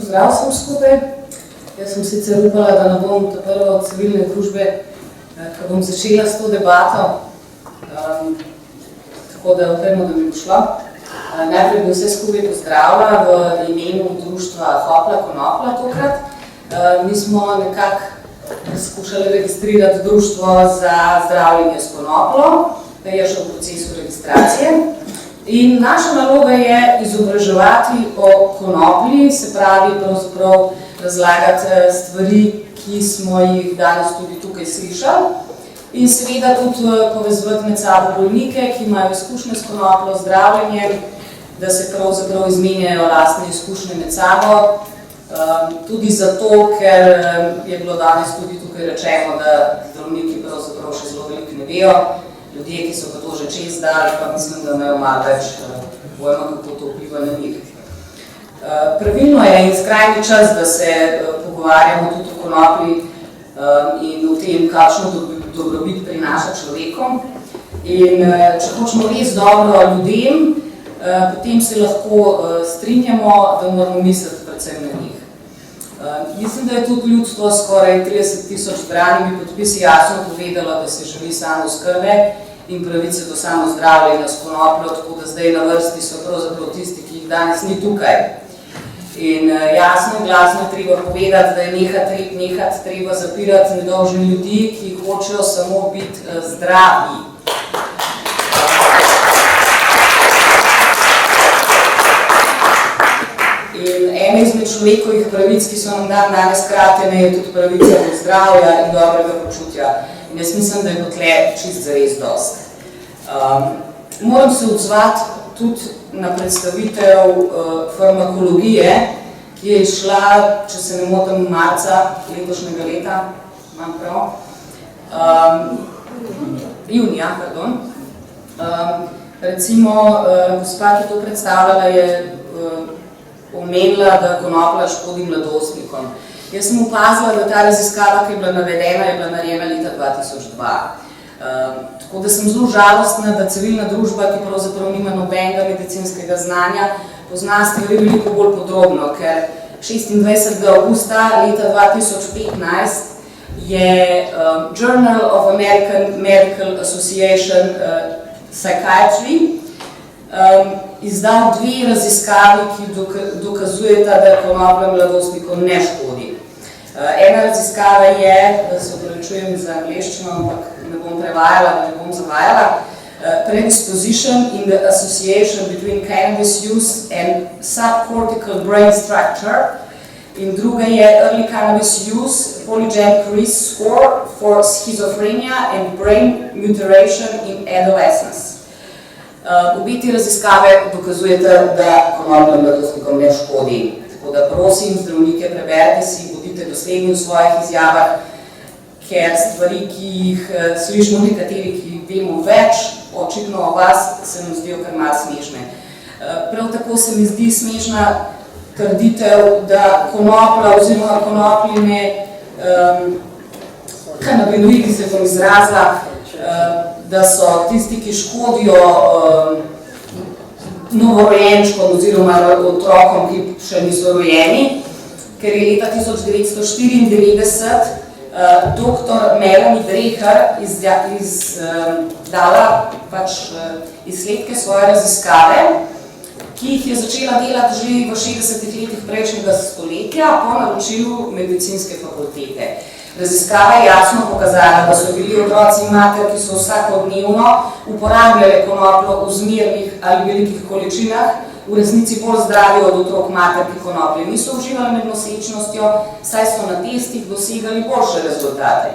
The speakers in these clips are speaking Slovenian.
pozdrav vsem skupaj. Jaz sem sicer upala, da ne bom ta prva od civilne družbe, ko bom začela s to debato, tako da upajmo, da mi bo šlo. Najprej bi vse skupaj pozdravila v imenu društva Hopla Konopla tokrat. Mi smo nekako skušali registrirati društvo za zdravljenje s konoplo, da je še v procesu registracije. In naša naloga je izobraževati o konoplji, se pravi pravzaprav razlagati stvari, ki smo jih danes tudi tukaj slišali. In seveda tudi povezovati med sabo bolnike, ki imajo izkušnje s konopljo, zdravljenjem, da se pravzaprav izmenjajo lastne izkušnje med sabo. Tudi zato, ker je bilo danes tudi tukaj rečeno, da zdravniki pravzaprav še zelo veliko ne vejo. Ljudje, ki so pa to že čez dali, pa mislim, da imajo malo več pojma, kako to vpliva na njih. Pravilno je in skrajni čas, da se pogovarjamo tudi o konoplji in o tem, kakšno dobrobit prinaša človekom. In če hočemo res dobro ljudem, potem se lahko strinjamo, da moramo misliti predvsem na njih. Mislim, da je tudi ljudstvo skoraj 30.000 zbranimi podpisi jasno povedalo, da se želi samooskrbe in pravice do samozdravljenja s konopljo, tako da zdaj na vrsti so pravzaprav tisti, ki jih danes ni tukaj. In jasno in glasno treba povedati, da je nehati treba zapirati nedolžne ljudi, ki hočejo samo biti zdravi. In ena izmed človekovih pravic, ki so nam danes kratene, je tudi pravica do zdravja in dobrega počutja. In jaz mislim, da je bo tle čist zares dost. Moram se odzvati tudi na predstavitev farmakologije, ki je izšla, če se ne motim, marca letošnjega leta, imam prav, junija, pardon. Recimo, gospa, ki to predstavljala, je omenila, da konoplja škodi mladostnikom. Jaz sem opazila, da ta raziskava, ki je bila navedena, je bila narejena leta 2002. Tako da sem zelo žalostna, da civilna družba, ki pravzaprav nima nobenega medicinskega znanja, pozna stvari veliko bolj podrobno, ker 26. avgusta leta 2015 je Journal of American Medical Association Psychiatry izdal dve raziskavi, ki dokazujeta, da konoplja mladostnikom ne škodi. Ena raziskava je, da se opravičujem za angleščino, ampak ne bom prevajala, ne bom zavajala, Predisposition in the Association between Cannabis Use and Subcortical Brain Structure. In druga je Early Cannabis Use, Polygenic Risk Score for Schizophrenia and Brain Mutation in Adolescence. Obe te raziskave dokazujete, da konoplja mladostnikom ne škodi. Tako da prosim, zdravnike, preberite si, bodite dosledni v svojih izjavah, ker stvari, ki jih slišimo nekateri, ki vemo več, očitno o vas, se nam zdijo kar malo smešne. Prav tako se mi zdi smešna trditev, da konoplja oziroma konopljine kanabinoidi, se bom izrazila, da so tisti, ki škodijo novorojenčkom oziroma otrokom, ki še niso rojeni, ker je leta 1994 dr. Melanie Dreher izdala izsledke svoje raziskave, ki jih je začela delati že v 60-ih letih prejšnjega stoletja po naročilu medicinske fakultete. Raziskava je jasno pokazala, da so bili otroci in mater, ki so vsakodnevno uporabljali konopljo v zmernih ali velikih količinah, v resnici bolj zdravi od otrok mater, ki konoplje niso uživali med nosečnostjo, saj so na testih dosegali boljše rezultate.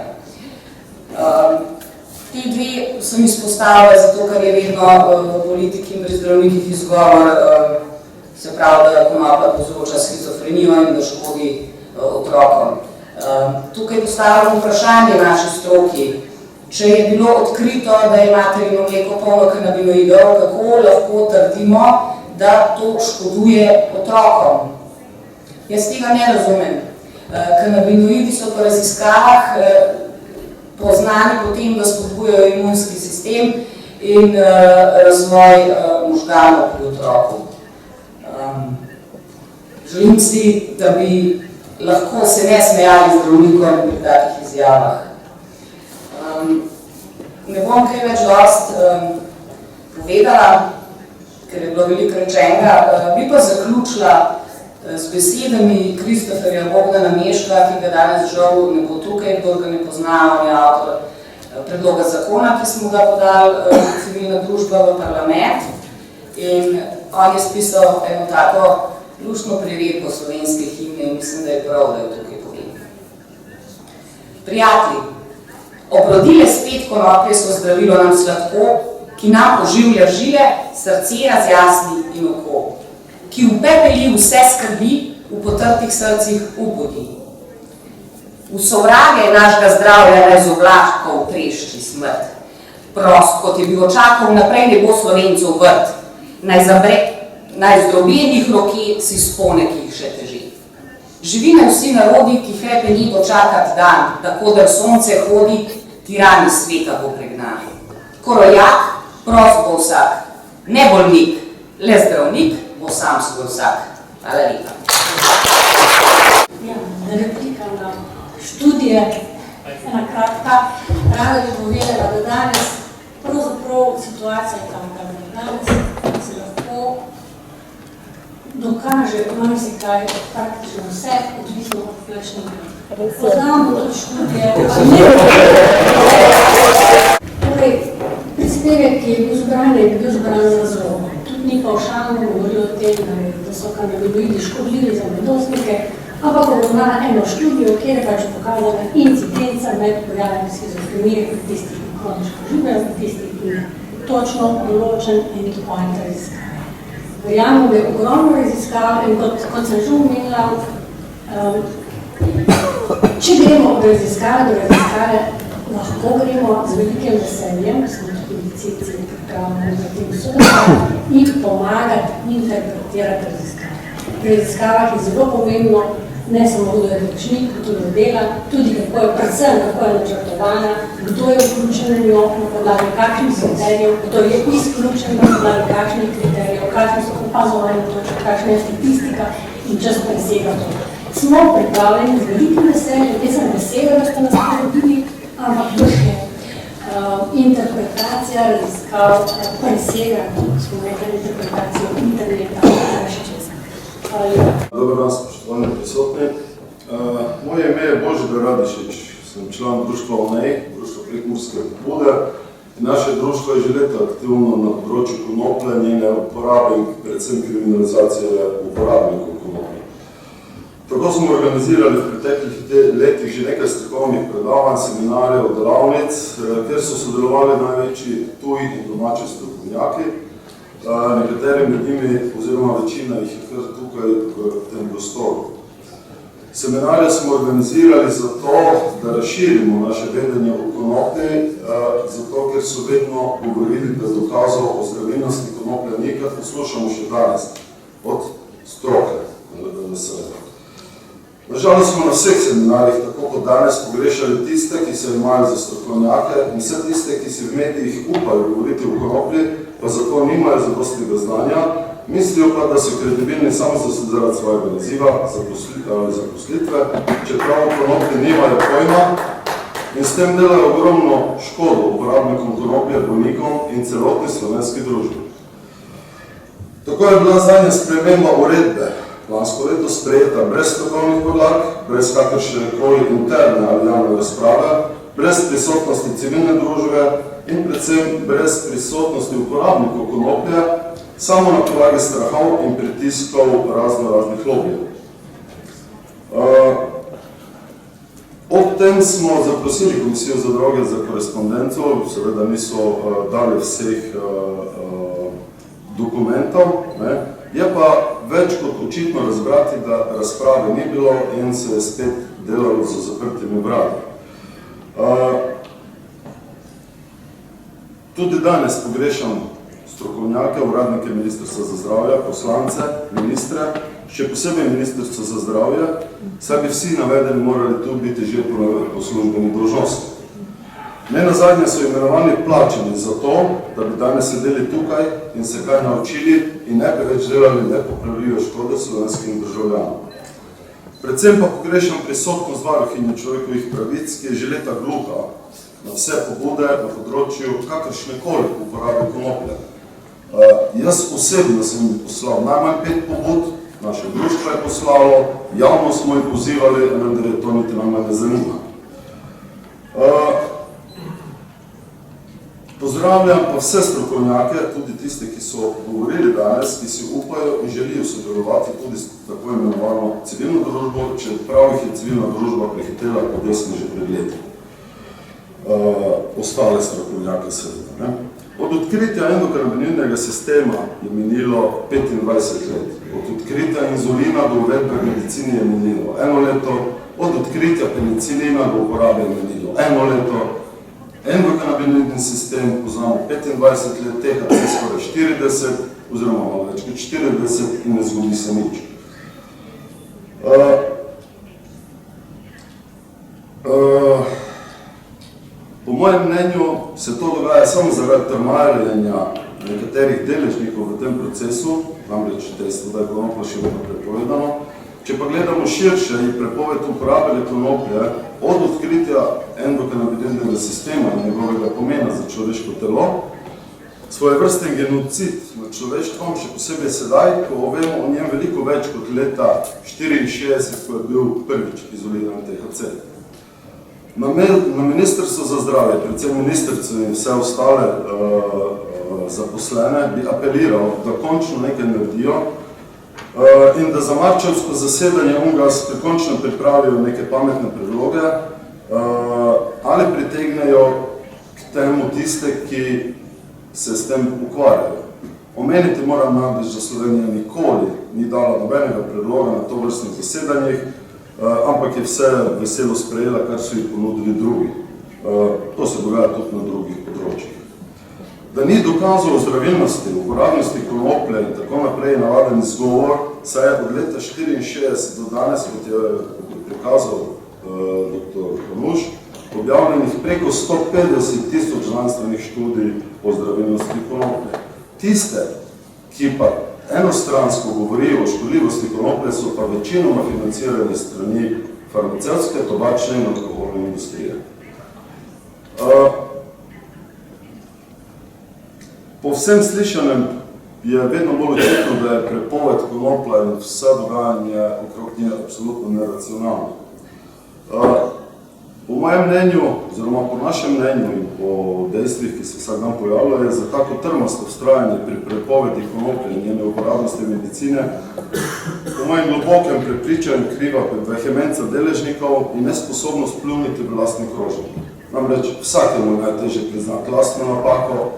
Ti dve sem izpostavila, zato ker je vedno v politiki in pri zdravnikih izgovor, se pravi, da konoplja povzroča shizofrenijo in da škodi otrokom. Tukaj postavljamo vprašanje naši stroki. Če je bilo odkrito, da je materino mleko polno kanabinoidov, kako lahko trdimo, da to škoduje otrokom? Jaz tega ne razumem. Kanabinoidi so po raziskavah poznani po tem, da spodbujajo imunski sistem in razvoj možganov pri otroku. Želim si, da bi lahko se ne smejali zdravnikom pri takih izjavah. Ne bom kaj več dost povedala, ker je bilo veliko rečenega, bi pa zaključila z besedami Kristoferja Bogdana Meška, ki ga danes žal ne bo tukaj, kdo ga ne pozna, on je avtor predloga zakona, ki smo ga podali civilna družba v parlament. In on je spisal eno tako luštno priredbo slovenske himne in mislim, da je prav, da jo tukaj povem. Prijatelji, obrodile spet konoplje so zdravilo nam sladko, ki nam oživlja žile, srce razjasni in oko, ki v pepeli vse skrbi, v potrtih srcih ubudi. V sovrage našega zdravja ne zoblaško utrešči smrt. Prost, kot je bil očakal, naprej ne bo Slovencev vrt. Naj zdrobljenih roke si spone, ki jih še teži. Živi naj vsi narodi, ki hrepeni dočakat dan, tako da sonce hodi, tirani sveta bo pregnani. Korojak, prost bo vsak, ne bolnik, le zdravnik bo sam svoj vsak. Hvala lepa. Ja, replika na študije, ena kratka, rada bi povedala, da danes pravzaprav situacija je tam, da danes se lahko dokaže marsikaj, praktično vse, odvisno od vplačnika. Poznamo tudi študije, torej, prispevek, ki je bil zbran z razlogom. Tudi ni pavšalno govoril o tem, da so kanabinoidi škodljivi za mladostnike, ampak obravnava eno študijo, kjer je pač pokazana incidenca med pojavom shizofrenije pri tistih, ki kronično živijo, pri tistih, ki točno določen endpoint raziskave. Verjamem, da je ogromno raziskav in kot sem že omenila, če gremo od raziskave do raziskave, lahko gremo z velikim veseljem, smo tudi medicini pripravljeni za tem sodelovati in pomagati interpretirati raziskave. Pri raziskavah je zelo pomembno, ne samo kdo je plačnik, kdo dela, tudi kako je predvsem, kako je načrtovana, kdo je vključen v njo, na podlagi kakšnih kriterijev, kdo je izključen na podlagi kakšnih kriterijev, kakšne so opazovanje točke, kakšna je statistika in čas presega to. Smo pripravljeni z velikim veseljem, jaz sem vesela, da ste nas povabili, ampak tukaj interpretacija raziskav presega, smo rekli interpretacijo interneta, še česa. Hvala lepa. Dobar dan, spoštovani prisotni. Moje ime je Božidar Radišič, sem član društva ONEJ, društva Prekmurske pobude. Naše društvo je že leta aktivno na področju konoplje, njene uporabe in predvsem kriminalizacije uporabnikov konoplje. Tako smo organizirali v preteklih letih že nekaj strokovnih predavanj, seminarjev, delavnic, kjer so sodelovali največji tuji in domači strokovnjaki. Nekateri med njimi, oziroma večina jih je kar tukaj v tem prostoru. Seminarje smo organizirali zato, da razširimo naše vedenje o konoplji, zato ker so vedno govorili, da dokazov o zdravilnosti konoplje nekaj poslušamo še danes od stroke. Nažalost smo na vseh seminarjih, tako kot danes, pogrešali tiste, ki se imajo za strokovnjake in vse tiste, ki si v medijih upajo govoriti o konoplji, pa zato nimajo zadostnega znanja, mislijo pa, da so kredibilni samo zaradi svojega naziva ali zaposlitve, čeprav o konoplji nimajo pojma in s tem delajo ogromno škodo uporabnikom konoplje, bolnikom in celotni slovenski družbi. Tako je bila zadnja sprememba uredbe lansko leto sprejeta brez strokovnih podlag, brez kakršnekoli interne ali javne razprave, brez prisotnosti civilne družbe in predvsem brez prisotnosti uporabnikov konoplje, samo na podlagi strahov in pritiskov raznih lobijev. Ob tem smo zaprosili Komisijo za droge za korespondenco, seveda niso dali vseh dokumentov, je pa več kot očitno razbrati, da razprave ni bilo in se je spet delalo za zaprtimi vrati. Tudi danes pogrešam strokovnjake, uradnike Ministrstva za zdravje, poslance, ministre, še posebej Ministrstvo za zdravje, saj bi vsi navedeni morali tu biti že po službeni dolžnosti. Ne nazadnje so imenovani plačani za to, da bi danes sedeli tukaj in se kaj naučili in ne bi več delali nepopravljive škode slovenskim državljanom. Predvsem pa pogrešam prisotnost varuhinje človekovih pravic, ki je že leta gluha na vse pobude na področju kakršnekoli uporabe konoplje. Jaz osebno sem jih poslal najmanj 5 pobud, naše društvo je poslalo, javno smo jih pozivali, vendar je to niti najmanj ne zanima. Pozdravljam pa vse strokovnjake, tudi tiste, ki so govorili danes, ki si upajo in želijo sodelovati tudi s tako imenovano civilno družbo, čeprav jih je civilna družba prehitela po desni že pred leti. Ostale strokovnjake seveda. Od odkritja endokannabinoidnega sistema je minilo 25 let. Od odkritja inzulina do uvedbe v medicini je minilo 1 leto, od odkritja penicilina do uporabe je minilo 1 leto. Endokannabinoidni sistem poznamo 25 let, THC skoraj 40, oziroma malo več kot 40 in ne zgodi se nič. Po mojem mnenju se to dogaja samo zaradi trmarjenja nekaterih deležnikov v tem procesu, namreč dejstvo, da je konoplja še vedno prepovedano. Če pa gledamo širše in prepoved uporabe konoplje od odkritja endokannabinoidnega sistema in njegovega pomena za človeško telo, svojevrsten genocid nad človeštvom, še posebej sedaj, ko vemo o njem veliko več kot leta 1964, ko je bil prvič izoliran THC. Na Ministrstvo za zdravje, predvsem ministrico in vse ostale zaposlene, bi apeliral, da končno nekaj naredijo in da za marčevsko zasedanje UNGAS končno pripravijo neke pametne predloge ali pritegnejo k temu tiste, ki se s tem ukvarjajo. Omeniti moram namreč, da Slovenija nikoli ni dala nobenega predloga na tovrstnih zasedanjih, ampak je vse veselo sprejela, kar so jih ponudili drugi. To se dogaja tudi na drugih področjih. Da ni dokazov o zdravilnosti, uporabnosti konoplje in tako naprej navaden izgovor, saj je od leta 1964 do danes, kot je prikazal dr. Hanuš, objavljenih preko 150.000 znanstvenih študij o zdravilnosti konoplje. Tiste, ki pa enostransko govorijo o škodljivosti konoplje, so pa večinoma financirane strani farmacevtske, tobačne in alkoholne industrije. Po vsem slišanem je vedno bolj očitno, da je prepoved konoplja in vse dogajanje okrog nje absolutno neracionalno. Po mojem mnenju, oziroma po našem mnenju in po dejstvih, ki se vsak dan pojavljajo, je za tako trmasto vztrajanje pri prepovedi konoplje in njene uporabnosti medicine po mojem globokem prepričanju kriva vehemenca deležnikov in nesposobnost pljuniti v lastni krožnik. Namreč vsakemu najtežje priznati lastno napako,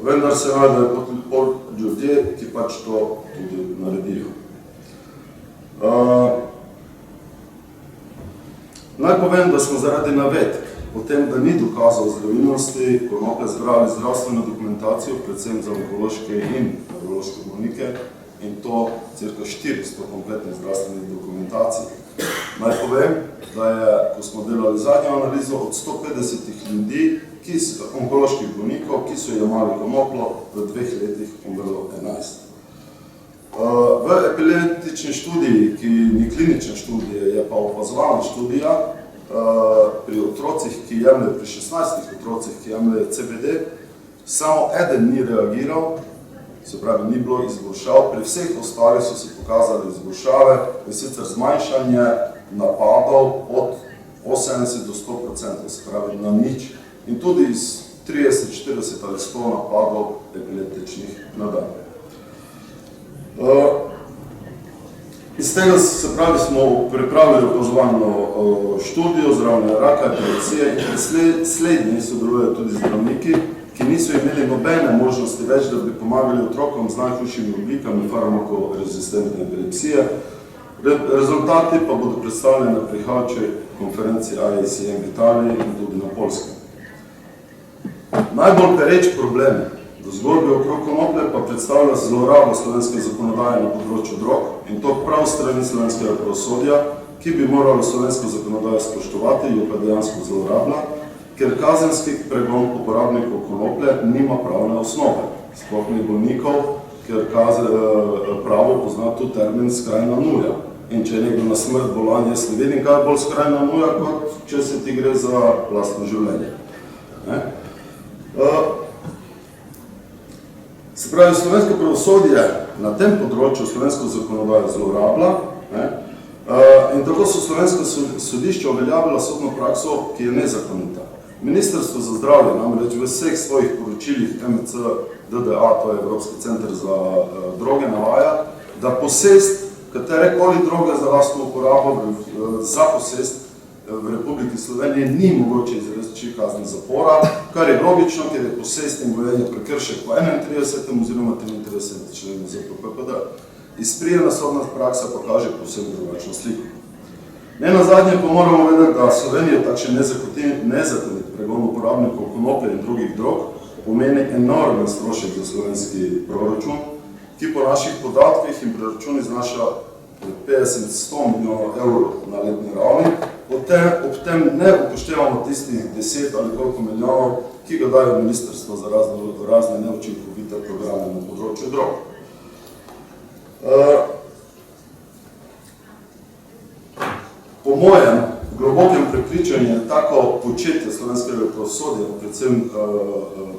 vendar se najdejo pol ljudje, ki pač to tudi naredijo. Naj povem, da smo zaradi navedk o tem, da ni dokazov zdravilnosti konoplje zbrali zdravstveno dokumentacijo, predvsem za onkološke in nevrološke bolnike, in to cirka 400 kompletnih zdravstvenih dokumentacij. Naj povem, da je, ko smo delali zadnjo analizo, od 150 ljudi, onkoloških bolnikov, ki so jemali konoplo, v 2 letih umrlo 11. V epileptični študiji, ki ni klinična študija, je pa opazovalna študija pri otrocih, ki jemljajo, pri 16 otrocih, ki jemljajo CBD, samo eden ni reagiral, se pravi, ni bilo izboljšav, pri vseh ostalih so se pokazali izboljšave, in sicer zmanjšanje napadov od 80 do 100%, se pravi, na nič. In tudi iz 30, 40 ali 100 napadov epileptičnih na dan. Iz tega, se pravi, smo pripravili opazovalno študijo zdravljenja raka, epilepsije in pri slednji sodelujejo tudi zdravniki, ki niso imeli nobene možnosti več, da bi pomagali otrokom z najhujšimi oblikami farmakorezistentne epilepsije. Rezultati pa bodo predstavljeni na prihajajoči konferenci IACM v Italiji in tudi na Poljskem. Najbolj pereč problem v zgodbi okrog konoplje pa predstavlja zlorabo slovenske zakonodaje na področju drog in to prav strani slovenskega pravosodja, ki bi moralo slovensko zakonodajo spoštovati, jo pa dejansko zlorablja ker kazenski pregon uporabnikov konoplje nima pravne osnove, sploh ni bolnikov, ker pravo pozna tu termin skrajna nuja. In če je nekdo na smrt bolan, jaz ne vidim, kaj je bolj skrajna nuja, kot če se ti gre za vlastno življenje. Se pravi, slovensko pravosodje na tem področju slovensko zakonodajo zlorablja, in tako so slovenska sodišča uveljavila sodno prakso, ki je nezakonita. Ministrstvo za zdravje namreč v vseh svojih poročilih MCDDA, to je Evropski center za droge, navaja, da posest katerekoli droge za lastno uporabo za posest v Republiki Sloveniji ni mogoče izreči kazni zapora, kar je logično, ker je posest in gojenje prekršek po 31. oziroma 33. členu ZPPPD. Izprijena sodna praksa pa kaže povsem drugačno sliko. Nenazadnje pa moramo vedeti, da Slovenija takšen nezakonit pregon uporabnikov konoplje in drugih drog pomeni enormen strošek za slovenski proračun, ki po naših podatkih in preračuni znaša 50-100 milijonov evrov na letni ravni, ob tem ne upoštevamo tistih 10 ali koliko milijonov, ki ga dajo ministrstvo za razne neučinkovite programe na področju drog. Po mojem globokem prepričanju je tako početje slovenskega pravosodja, predvsem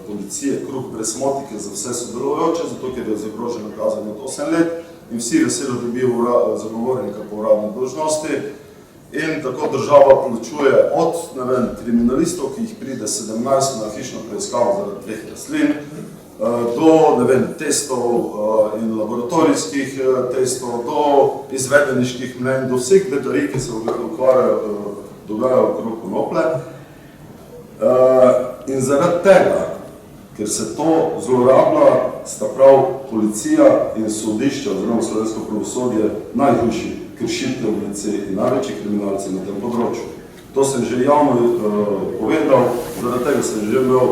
policije, kruh brez motike za vse sodelujoče, zato ker je zagroženo kazanje od 8 let in vsi veselo dobijo zagovornika po uradni dolžnosti in tako država plačuje od kriminalistov, ki jih pride 17 na hišno preiskavo zaradi 2 rastlin, do testov in laboratorijskih testov, do izvedeniških mnenj, do vseh bedarij, ki se dogajajo okrog konoplje. In zaradi tega, ker se to zlorablja, sta prav policija in sodišča oziroma slovensko pravosodje najhujši kršiteljnici in največji kriminalci na tem področju. To sem že javno povedal, zaradi tega sem že imel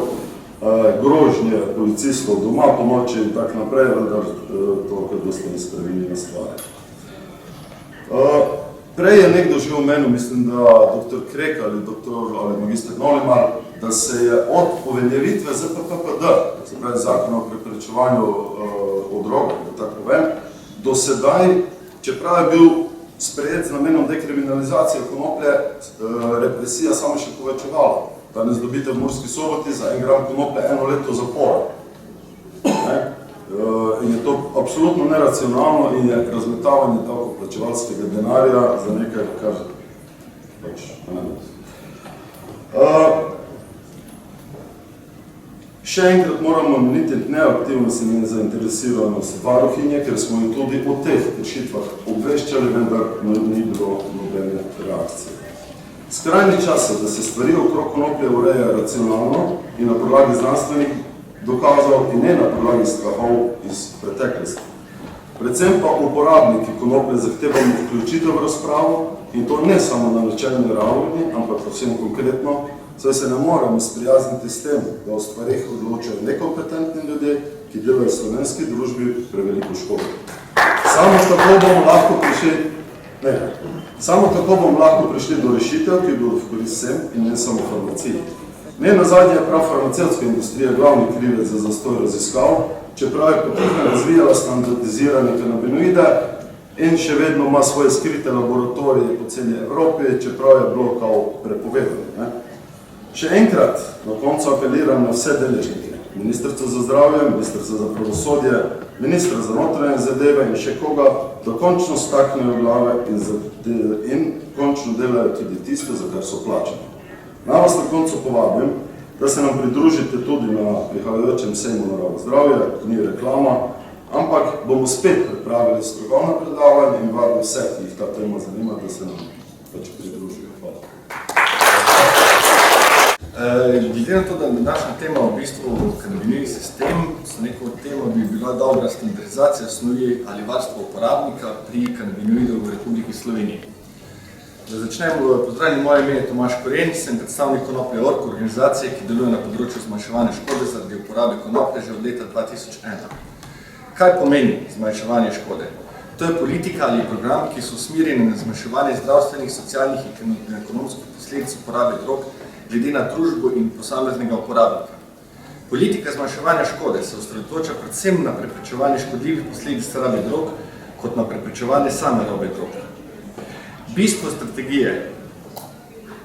grožnje policistov doma po noči in tak naprej, vendar to, kar dosti ne spremenili na stvari. Prej je nekdo že omenil, mislim, da dr. Krek ali magister Nolimar, da se je od uveljavitve ZPPPD, se pravi Zakona o preprečevanju o drogah, da tako povem, do sedaj, čeprav je bil sprejet z namenom dekriminalizacije konoplje, represija samo še povečevala. Danes dobite v Murski Soboti za 1 gram konoplje 1 leto zapora. In je to absolutno neracionalno in je razmetavanje davkoplačevalskega denarja za nekaj, kar pač ne. Še enkrat moramo omeniti neaktivnost in nezainteresiranost varuhinje, ker smo jo tudi o teh kršitvah obveščali, vendar ni bilo nobene reakcije. Skrajni čas je, da se stvari okrog konoplje ureja racionalno in na podlagi znanstvenih dokazov in ne na podlagi strahov iz preteklosti. Predvsem pa uporabniki konoplje zahtevamo vključitev v razpravo in to ne samo na načelni ravni, ampak povsem konkretno, saj se ne moramo sprijazniti s tem, da o stvarih odločajo nekompetentni ljudje, ki delajo v slovenski družbi preveliko škodo. Samo tako bomo lahko prišli do rešitev, ki bodo v korist vsem in ne samo farmaciji. Nenazadnje je prav farmacevtska industrija glavni krivec za zastoj raziskav, čeprav je potrebno razvijala standardizirane kanabinoide in še vedno ima svoje skrite laboratorije po celi Evropi, čeprav je bilo kao prepovedano. Še enkrat na koncu apeliram na vse deležnike, ministrstvo za zdravje, ministrstvo za pravosodje, ministra za notranje zadeve in še koga, da končno staknejo glave in končno delajo tudi tisto, za kar so plačeni. Naj vas na koncu povabim, da se nam pridružite tudi na prihajajočem sejmu Narava zdravje, ni reklama, ampak bomo spet pripravili strokovna predavanja in vabim vse, ki jih ta tema zanima, da se nam pač pridružijo. Hvala. Glede na to, da je današnja tema v bistvu kanabinoidni sistem, s neko temo bi bila dobra standardizacija snovi ali varstvo uporabnika pri kanabinoidov v Republiki Sloveniji. Da začnemo, pozdravljeni, moje ime je Tomaž Koren, sem predstavnik Konoplje Org, organizacije, ki deluje na področju zmanjševanja škode zaradi uporabe konoplje že od leta 2001. Kaj pomeni zmanjševanje škode? To je politika ali program, ki so usmerjeni na zmanjševanje zdravstvenih, socialnih in ekonomskih posledic uporabe drog glede na družbo in posameznega uporabnika. Politika zmanjševanja škode se osredotoča predvsem na preprečevanje škodljivih posledic rabe drog, kot na preprečevanje same rabe drog. Bistvo strategije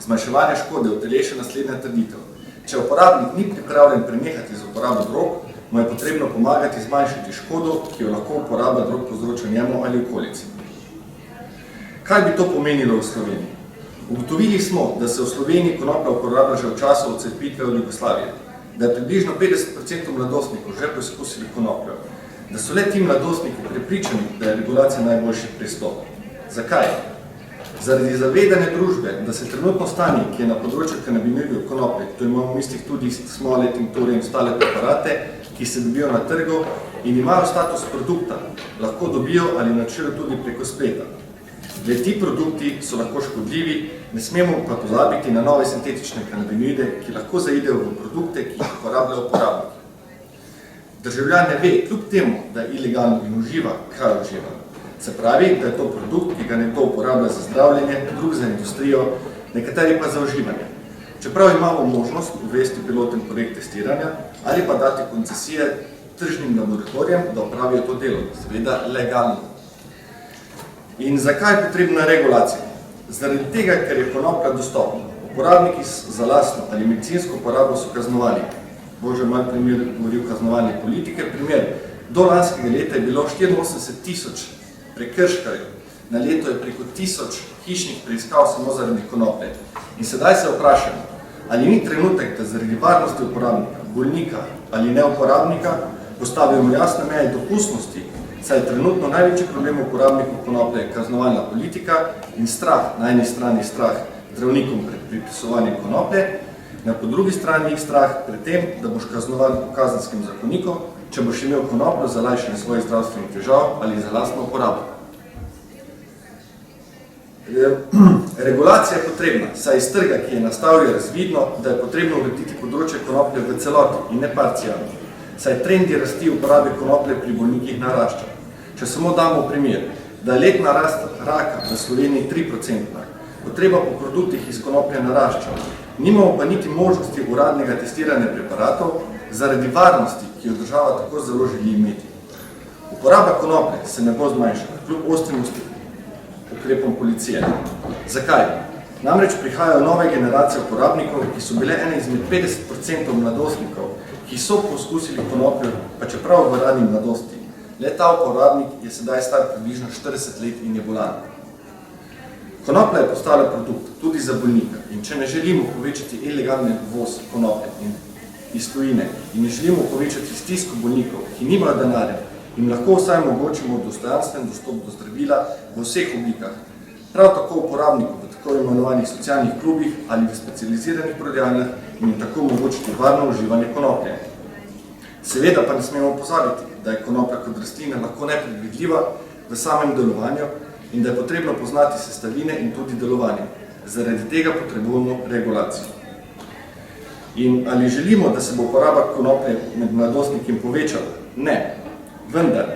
zmanjševanja škode uteleša naslednja trditev. Če uporabnik ni pripravljen prenehati z uporabo drog, mu je potrebno pomagati zmanjšati škodo, ki jo lahko uporaba drog povzroča njemu ali okolici. Kaj bi to pomenilo v Sloveniji? Ugotovili smo, da se v Sloveniji konoplja uporablja že v času odcepitve od Jugoslavije, da je približno 50% mladostnikov že poskusili konopljo, da so le ti mladostniki prepričani, da je regulacija najboljši pristop. Zakaj? Zaradi zavedanja družbe, da se trenutno stanje, ki je na področju kanabinoidov konoplje, to imamo v mislih tudi smole, tinkture in ostale preparate, ki se dobijo na trgu in imajo status produkta, lahko dobijo ali načejo tudi preko spleta. Le ti produkti so lahko škodljivi, ne smemo pa pozabiti na nove sintetične kanabinoide, ki lahko zaidejo v produkte, ki jih uporabljajo uporabniki. Državljan ne ve, kljub temu, da je ilegalno in uživa, kaj uživa. Se pravi, da je to produkt, ki ga nekdo uporablja za zdravljenje, drug za industrijo, nekateri pa za uživanje. Čeprav imamo možnost uvesti piloten projekt testiranja ali pa dati koncesije tržnim laboratorijem, da opravijo to delo, seveda legalno. In zakaj je potrebna regulacija? Zaradi tega, ker je konoplja dostopna. Uporabniki za lastno ali medicinsko uporabo so kaznovani. Bože, malo primer govoril kaznovanje politike. Primer, do lanskega leta je bilo 84.000 prekrškarjev. Na leto je preko 1000 hišnih preiskav samo zaradi konoplje. In sedaj se vprašamo, ali ni trenutek, da zaradi varnosti uporabnika, bolnika ali neuporabnika postavimo jasne meje dopustnosti, saj je trenutno največji problem uporabnikov konoplje kaznovalna politika in strah, na eni strani strah zdravnikom pred pripisovanjem konoplje, na po drugi strani strah pred tem, da boš kaznovan po kazenskem zakoniku, če boš imel konopljo za lajšanje svojih zdravstvenih težav ali za lastno uporabo. Regulacija je potrebna, saj iz trga, ki je nastal, je razvidno, da je potrebno urediti področje konoplje v celoti in ne parcialno, saj trendi rasti uporabe konoplje pri bolnikih narašča. Če samo damo primer, da je letna rast raka v Sloveniji 3%, potreba po produktih iz konoplje narašča, nimamo pa niti možnosti uradnega testiranja preparatov zaradi varnosti, ki jo država tako zelo želi imeti. Uporaba konoplje se ne bo zmanjšala, kljub ostrim ukrepom policije. Zakaj? Namreč prihajajo nove generacije uporabnikov, ki so bile ene izmed 50% mladostnikov, ki so poskusili konopljo, pa čeprav v rani mladosti. Le ta uporabnik je sedaj star približno 40 let in je bolan. Konoplja je postala produkt tudi za bolnika in če ne želimo povečati ilegalni uvoz konoplje iz tujine in ne želimo povečati stisko bolnikov, ki nimajo denarja, in lahko vsaj omogočimo dostojanstven dostop do zdravila v vseh oblikah, prav tako uporabnikov v tako imenovanih socialnih klubih ali v specializiranih prodajalnah in tako omogočiti varno uživanje konoplje. Seveda pa ne smemo pozabiti, da je konoplja kot rastlina lahko nepredvidljiva v samem delovanju in da je potrebno poznati sestavine in tudi delovanje. Zaradi tega potrebujemo regulacijo. In ali želimo, da se bo uporaba konoplje med mladostniki povečala? Ne. Vendar,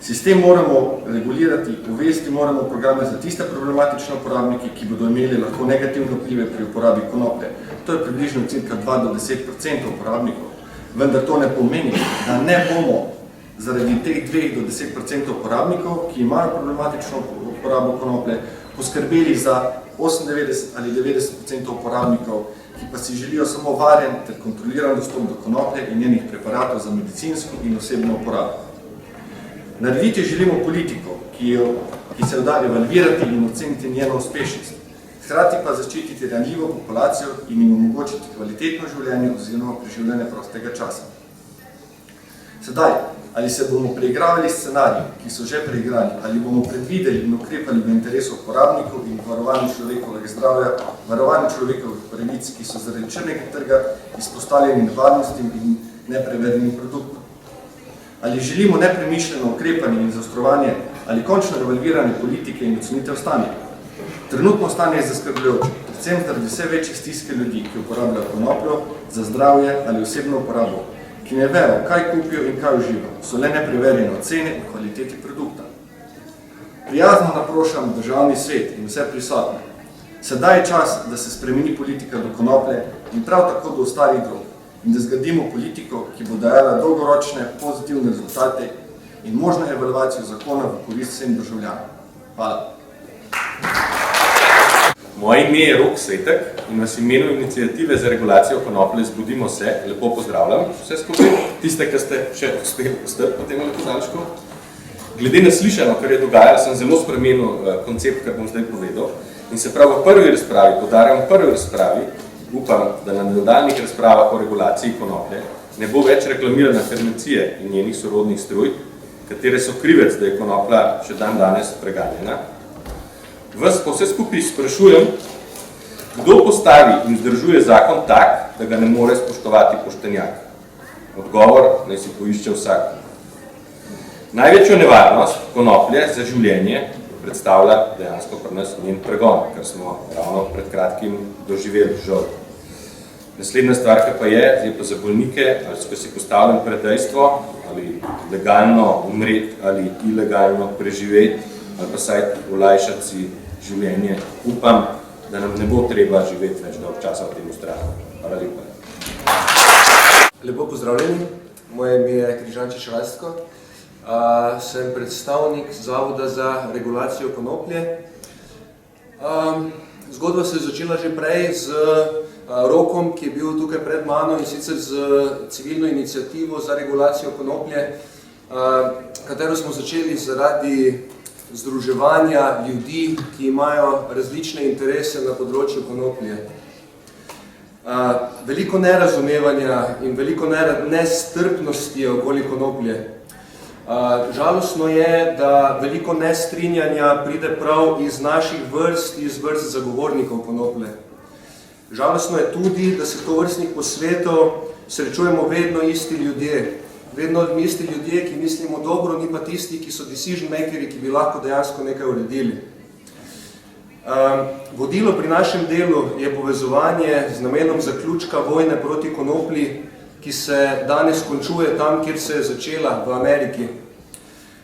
sistem moramo regulirati, uvesti moramo programe za tiste problematične uporabnike, ki bodo imeli lahko negativne vplive pri uporabi konoplje. To je približno cirka 2 do 10% uporabnikov. Vendar to ne pomeni, da ne bomo zaradi teh 2 do 10% uporabnikov, ki imajo problematično uporabo konoplje, poskrbeli za 98 ali 90% uporabnikov, ki pa si želijo samo varen ter kontroliran dostop do konoplje in njenih preparatov za medicinsko in osebno uporabo. Narediti želimo politiko, ki se jo da evalvirati in oceniti njeno uspešnost, hkrati pa zaščititi ranljivo populacijo in jim omogočiti kvalitetno življenje oziroma preživljanje prostega časa. Sedaj, ali se bomo preigravali scenariji, ki so že preigrani, ali bomo predvideli in ukrepali v interesu uporabnikov in varovanje človekovega zdravja, varovanje človekovih pravic, ki so zaradi črnega trga izpostavljeni nevarnostim in nepreverjenim produktom. Ali želimo nepremišljeno ukrepanje in zaostrovanje ali končno revalviranje politike in ocenitev stanja? Trenutno stanje je zaskrbljujoče, predvsem zaradi vse večje stiske ljudi, ki uporabljajo konopljo za zdravje ali osebno uporabo, ki ne vejo, kaj kupijo in kaj uživajo, so le nepreverjene ocene in kvaliteti produkta. Prijazno naprošam državni svet in vse prisotne, Sedaj je čas, da se spremeni politika do konoplje in prav tako do ostalih drog in da zgradimo politiko, ki bo dajala dolgoročne pozitivne rezultate in možno evalvacijo zakona v korist vsem državljanom. Hvala. Moje ime je Rok Svetek in v imenu iniciative za regulacijo konoplje Zbudimo se lepo pozdravljam vse skupaj, tiste, ki ste še uspeli postati po tem kazalčku. Glede na slišano, kar je dogajalo, sem zelo spremenil koncept, kar bom zdaj povedal. In se prav v prvi razpravi, podarjam v prvi razpravi, upam, da na nadaljnjih razpravah o regulaciji konoplje ne bo več reklamirana farmacije in njenih sorodnih struj, katere so krivec, da je konoplja še dan danes preganjena. Vas pa vse skupaj sprašujem, kdo postavi in vzdržuje zakon tak, da ga ne more spoštovati poštenjak? Odgovor naj si poišče vsak. Največjo nevarnost konoplje za življenje predstavlja dejansko pri nas njen pregon, kar smo ravno pred kratkim doživeli žal. Naslednja stvar, pa je pa za bolnike, ali so si postavljeni pred dejstvo, ali legalno umreti, ali ilegalno preživeti, ali pa saj olajšati si življenje. Upam, da nam ne bo treba živeti več dolg časa v tem strahu. Hvala lepa. Lepo pozdravljeni, moje ime je Križanče Šrajsko. Sem predstavnik Zavoda za regulacijo konoplje. Zgodba se je začela že prej z Rokom, ki je bil tukaj pred mano, in sicer z civilno inicijativo za regulacijo konoplje, katero smo začeli zaradi združevanja ljudi, ki imajo različne interese na področju konoplje. Veliko nerazumevanja in veliko nestrpnosti je okoli konoplje. Žalostno je, da veliko nestrinjanja pride prav iz naših vrst, iz vrst zagovornikov konoplje. Žalostno je tudi, da se tovrstnih posvetov srečujemo vedno isti ljudje. Vedno isti ljudje, ki mislimo dobro, ni pa tisti, ki so decision makeri, ki bi lahko dejansko nekaj uredili. Vodilo pri našem delu je povezovanje z namenom zaključka vojne proti konoplji, ki se danes končuje tam, kjer se je začela, v Ameriki.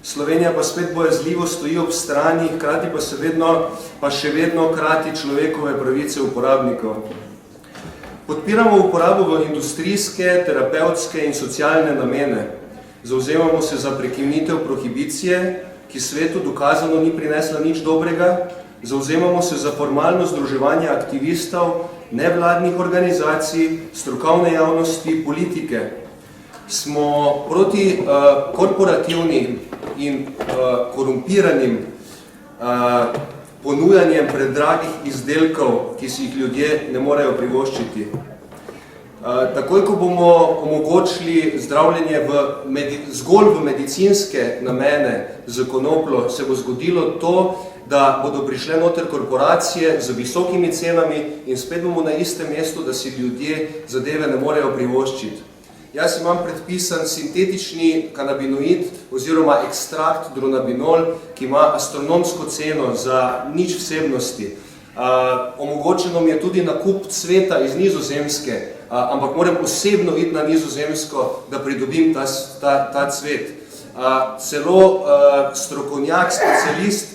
Slovenija pa spet bojazljivo stoji ob strani, hkrati pa še vedno krati človekove pravice uporabnikov. Podpiramo uporabo v industrijske, terapevtske in socialne namene. Zavzemamo se za prekinitev prohibicije, ki svetu dokazano ni prinesla nič dobrega. Zavzemamo se za formalno združevanje aktivistov, nevladnih organizacij, strokovne javnosti, politike. Smo proti korporativnim in korumpiranim ponujanjem predragih izdelkov, ki si jih ljudje ne morejo privoščiti. Takoj, ko bomo omogočili zdravljenje zgolj v medicinske namene z konopljo, se bo zgodilo to, da bodo prišle noter korporacije z visokimi cenami in spet bomo na istem mestu, da si ljudje zadeve ne morejo privoščiti. Jaz imam predpisan sintetični kanabinoid oziroma ekstrakt dronabinol, ki ima astronomsko ceno za nič vsebnosti. Omogočeno mi je tudi nakup cveta iz Nizozemske, ampak moram osebno iti na Nizozemsko, da pridobim ta cvet. Celo strokovnjak, specialist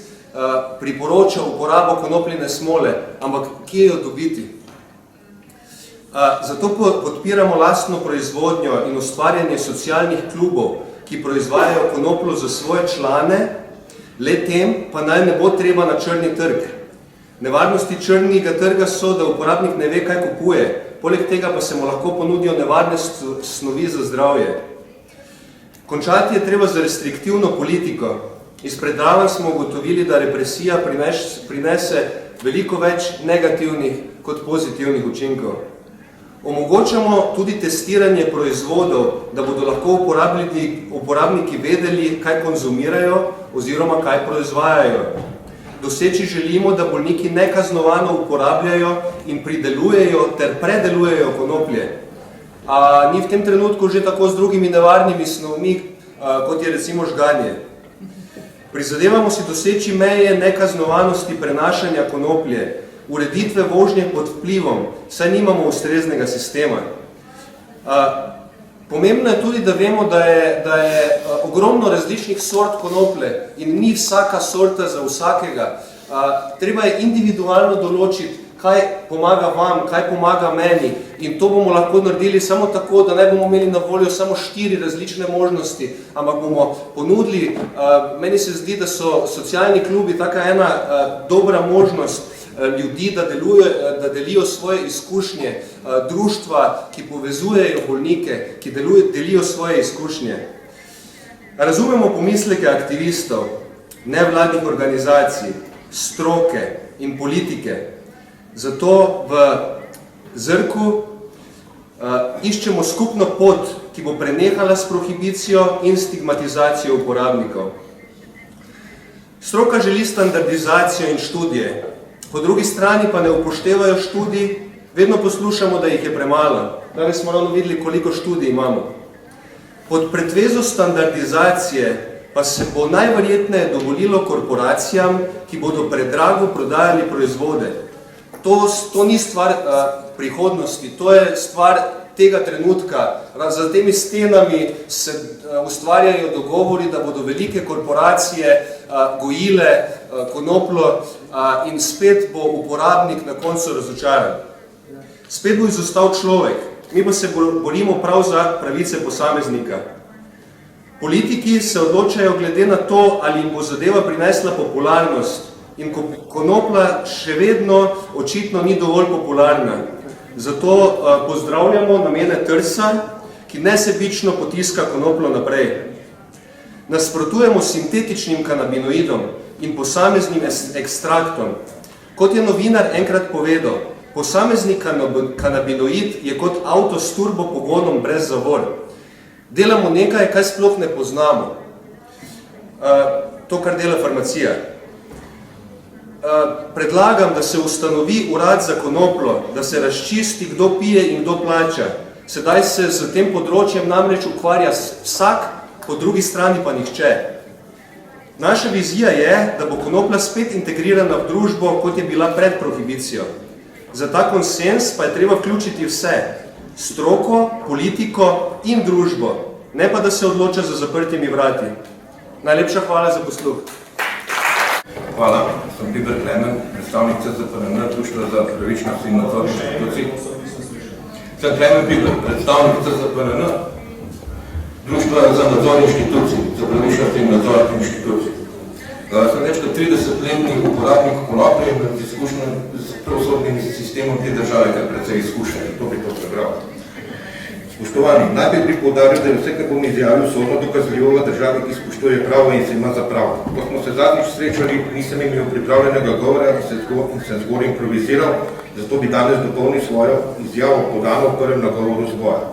priporoča uporabo konopljine smole, ampak kje jo dobiti? Zato podpiramo lastno proizvodnjo in ustvarjanje socialnih klubov, ki proizvajajo konopljo za svoje člane, le tem pa naj ne bo treba na črni trg. Nevarnosti črnega trga so, da uporabnik ne ve, kaj kupuje, poleg tega pa se mu lahko ponudijo nevarne snovi za zdravje. Končati je treba za restriktivno politiko. Iz predavanj smo ugotovili, da represija prinese veliko več negativnih kot pozitivnih učinkov. Omogočamo tudi testiranje proizvodov, da bodo lahko uporabniki vedeli, kaj konzumirajo oziroma kaj proizvajajo. Doseči želimo, da bolniki nekaznovano uporabljajo in pridelujejo ter predelujejo konoplje. Ni v tem trenutku že tako z drugimi nevarnimi snovmi, kot je recimo žganje. Prizadevamo si doseči meje nekaznovanosti prenašanja konoplje, ureditve vožnje pod vplivom, saj nimamo ustreznega sistema. Pomembno je tudi, da vemo, da je ogromno različnih sort konoplje in ni vsaka sorta za vsakega. treba je individualno določiti, kaj pomaga vam, kaj pomaga meni in to bomo lahko naredili samo tako, da ne bomo imeli na voljo samo 4 različne možnosti, ampak bomo ponudili, meni se zdi, da so socialni klubi taka ena dobra možnost ljudi, da delijo svoje izkušnje, društva, ki povezujejo bolnike, ki delijo svoje izkušnje. Razumemo pomisleke aktivistov, nevladnih organizacij, stroke in politike. Zato v Zrku iščemo skupno pot, ki bo prenehala s prohibicijo in stigmatizacijo uporabnikov. Stroka želi standardizacijo in študije, po drugi strani pa ne upoštevajo študij, vedno poslušamo, da jih je premalo. Danes smo ravno videli, koliko študij imamo. Pod pretvezo standardizacije pa se bo najverjetneje dovolilo korporacijam, ki bodo predrago prodajali proizvode. To ni stvar prihodnosti, to je stvar tega trenutka. Za temi stenami se ustvarjajo dogovori, da bodo velike korporacije gojile konoplo in spet bo uporabnik na koncu razočaran. Spet bo izostal človek, mi pa se borimo prav za pravice posameznika. Politiki se odločajo glede na to, ali jim bo zadeva prinesla popularnost in konopla še vedno očitno ni dovolj popularna. Zato pozdravljamo namene Trsa, ki nesebično potiska konoplo naprej. Nasprotujemo sintetičnim kanabinoidom in posameznim ekstraktom. Kot je novinar enkrat povedal, posamezni kanabinoid je kot avto s turbo pogonom brez zavor. Delamo nekaj, kaj sploh ne poznamo. To, kar dela farmacija. Predlagam, da se ustanovi urad za konoplo, da se razčisti, kdo pije in kdo plača. Sedaj se z tem področjem namreč ukvarja vsak, po drugi strani pa nihče. Naša vizija je, da bo konopla spet integrirana v družbo, kot je bila pred prohibicijo. Za ta konsens pa je treba vključiti vse, stroko, politiko in družbo, ne pa da se odloča za zaprtimi vrati. Najlepša hvala za posluh. Hvala, sem Piber Klemen, predstavnik CZPNN, Društva za pravičnost in nadzor inštitucij. Sem Klemen Piber, predstavnik CZPNN, Društva za nadzor inštitucij, za pravičnost in nadzor inštitucij. Sem več kot 30-letni uporabnik konoplje in izkušen s pravosodnim sistemom te države, kar precej izkušen, to bi to prebral. Spoštovani, najprej bi poudaril, da je vse, kar bom izjavil, sodno dokazljivo v državi, ki spoštuje pravo in se ima za pravo. Ko smo se zadnjič srečali, nisem imel pripravljenega govora in sem zgolj improviziral, zato bi danes dopolnil svojo izjavo podano v prvem nagovoru zboja.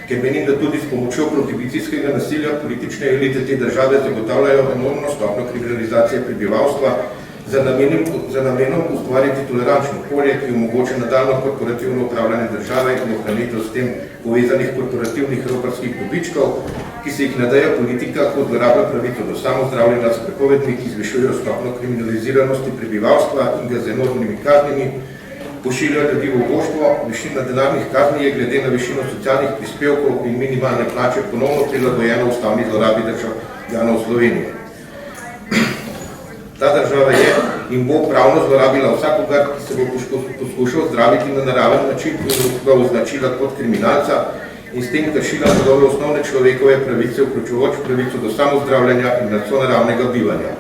Ker menim, da tudi s pomočjo prohibicijskega nasilja politične elite te države zagotavljajo enormno stopnjo kriminalizacije prebivalstva za namenom ustvariti tolerančno okolje, ki omogoča nadaljnjo korporativno upravljanje države in ohranitev s tem povezanih korporativnih roparskih dobičkov, ki se jih nadeja politika, kot zlorablja pravico do samozdravljenja s prepovedmi, ki zvišujejo stopnjo kriminaliziranosti prebivalstva in ga z enormnimi kaznimi pošiljajo ljudi v otroštvo. Višina denarnih kazni je glede na višino socialnih prispevkov in minimalne plače ponovno prilagojena ustavni zlorabi državljanov Slovenije. Ta država je in bo pravno zlorabila vsakogar, ki se bo poskušal zdraviti na naraven način in ga označila kot kriminalca in s tem kršila njegove osnovne človekove pravice, vključujoč pravico do samozdravljanja in sonaravnega bivanja.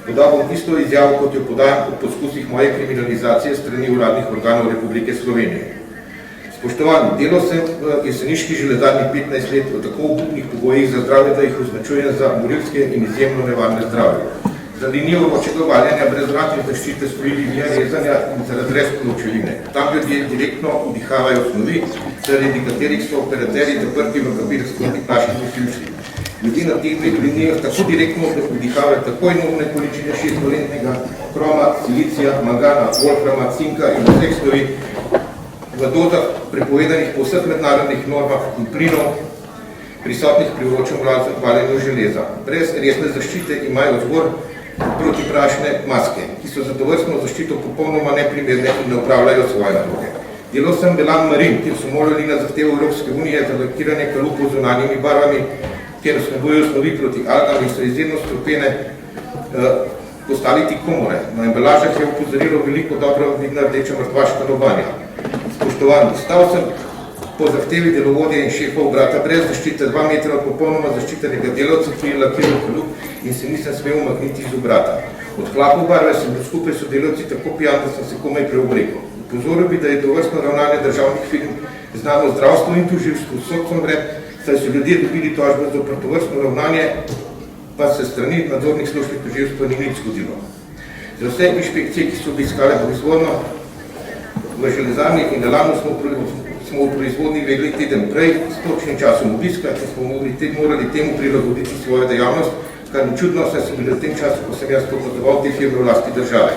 Podal bom isto izjavo, kot jo podajam po poskusih moje kriminalizacije strani uradnih organov Republike Slovenije. Spoštovani, delal sem v Jeseniški železarni 15 let v tako obupnih pogojih za zdravje, da jih označujem za morilske in izjemno nevarne zdravje. Za linijo vročega valjanja brez vratne zaščite stoji linija rezanja in za razrez pločevine. Tam ljudje direktno vdihavajo snovi, zaradi katerih so operaterji zaprti v papir sklopih plastičnih ključih. Ljudi na teh dveh linijah tako direktno vdihavajo tako enormne količine 6-valentnega kroma, silicija, mangana, wolframa, cinka in vseh snovi v dozah prepovedanih po vseh mednarodnih normah in plinov, prisotnih pri vročem valjenju železa. Brez resne zaščite imajo zgor protiprašne maske, ki so za tovrstno zaščito popolnoma neprimerne in ne upravljajo svoje naloge. Delal sem Belan Marin, kjer so morali na zahtevo Evropske unije za lakiranje kalupov z zunanjimi barvami, kjer vsebujejo snovi proti algam in so izjemno strupene postaviti komore. Na embalažah je opozorilo veliko dobro vidna rdeča mrtvaška lobanja. Spoštovani, stal sem po zahtevi delovodja in šefov brata brez zaščite 2 metra od popolnoma zaščitenega delavca, ki je lakiral kalup in se nisem smel umakniti iz obrata. Od hlapov barve sem bil skupaj s sodelavci tako pijan, da sem se komaj preobrekel. Upozoril bi, da je tovrstno ravnanje državnih firm znano zdravstvo in tožilstvo sodcem vred, saj so ljudje dobili tožbe za tovrstno ravnanje, pa se strani nadzornih služb tožilstva ni nič zgodilo. Za vse inšpekcije, ki so obiskale proizvodno v železarni in Delanu smo v proizvodni vedeli teden prej, s točnim časom obiska, ki smo morali temu prilagoditi svojo dejavnost, kar ni čudno, saj so bili v tem času, ko sem jaz popotoval te firme v lasti države.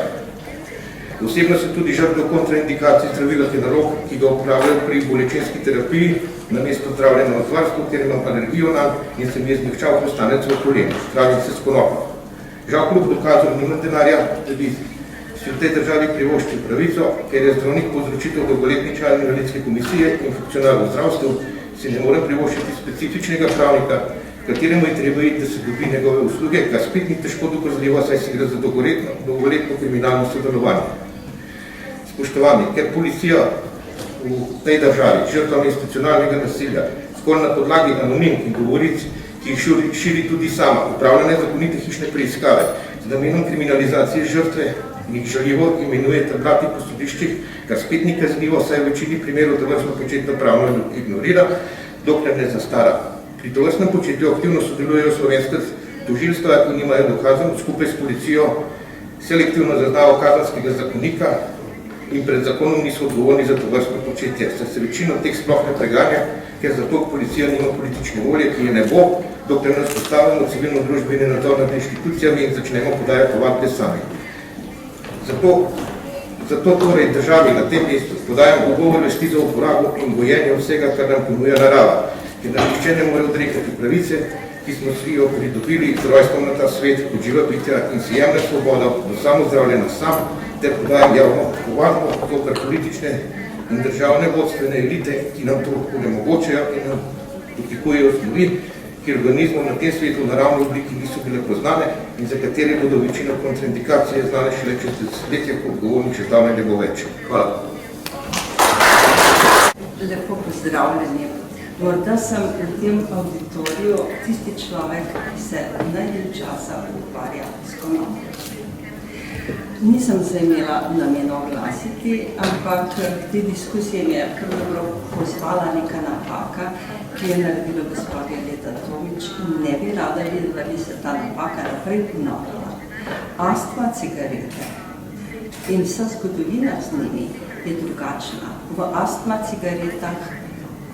Osebno sem tudi žrtev kontraindikacij zdravila Tenarok, ki ga uporabljajo pri bolečinski terapiji, namesto zdravljenja v zvarstvu, ker imam alergijo nanj in se mi je zmehčal hrustanec v kolenu, zdravim se s konopljo. Žal kljub dokazom nimam denarja, da bi si v tej državi privoščil pravico, ker je zdravnik povzročitev dolgoletni član invalidske komisije in funkcionar v zdravstvu, si ne morem privoščiti specifičnega pravnika, kateremu je treba iti, da se dobi njegove usluge, kar spet ni težko dokazljivo, saj se gre za dolgoletno kriminalno sodelovanje. Spoštovani, ker policija v tej državi žrtvam institucionalnega nasilja skoraj na podlagi anonimk in govoric, ki jih širi tudi sama, upravlja nezakonite hišne preiskave z namenom kriminalizacije žrtve in jih žaljivo imenuje tablati po sodiščih, kar spet ni kaznivo, saj v večini primerov tovrstno početno pravno ignorira, dokler ne zastara. Pri tovrstnem početju aktivno sodelujejo slovenska tožilstva in imajo dokazom skupaj s policijo selektivno zaznavo kazenskega zakonika in pred zakonom niso odgovorni za tovrstno početje, saj se večino teh sploh ne preganja, ker zato policija nima politične volje, ki je ne bo, dokler ne vzpostavimo civilno družbeni nadzor nad inštitucijami in začnemo podajati ovadbe sami. Zato torej državi na tem mestu podajamo ugovor vesti za uporabo in gojenje vsega, kar nam ponuja narava, ker nam nihče ne more odrekati pravice, ki smo si jo pridobili z rojstvom na ta svet, kot živa bitja in si jemne svobodo, do samozdravljena sam, ter podajam javno ovadbo, dokler politične in državne vodstvene elite, ki nam to onemogočajo in nam dotikujejo snovi, ki organizmov na tem svetu v naravni obliki niso bile poznane in za katere bodo večino kontraindikacije znane šele čez desetletje, ko odgovornih še zdavnaj ne bo več. Hvala. Lepo pozdravljeni. Morda sem v tem auditoriju tisti človek, ki se najdlje časa ukvarja s konopljo. Nisem se imela namen oglasiti, ampak v tej diskusiji mi je pravzaprav pozvala neka napaka, ki je naredila gospa Violeta Tomič in ne bi rada videla, da bi se ta napaka naprej ponavljala. Astma cigarete in vsa zgodovina z njimi je drugačna. V astma cigaretah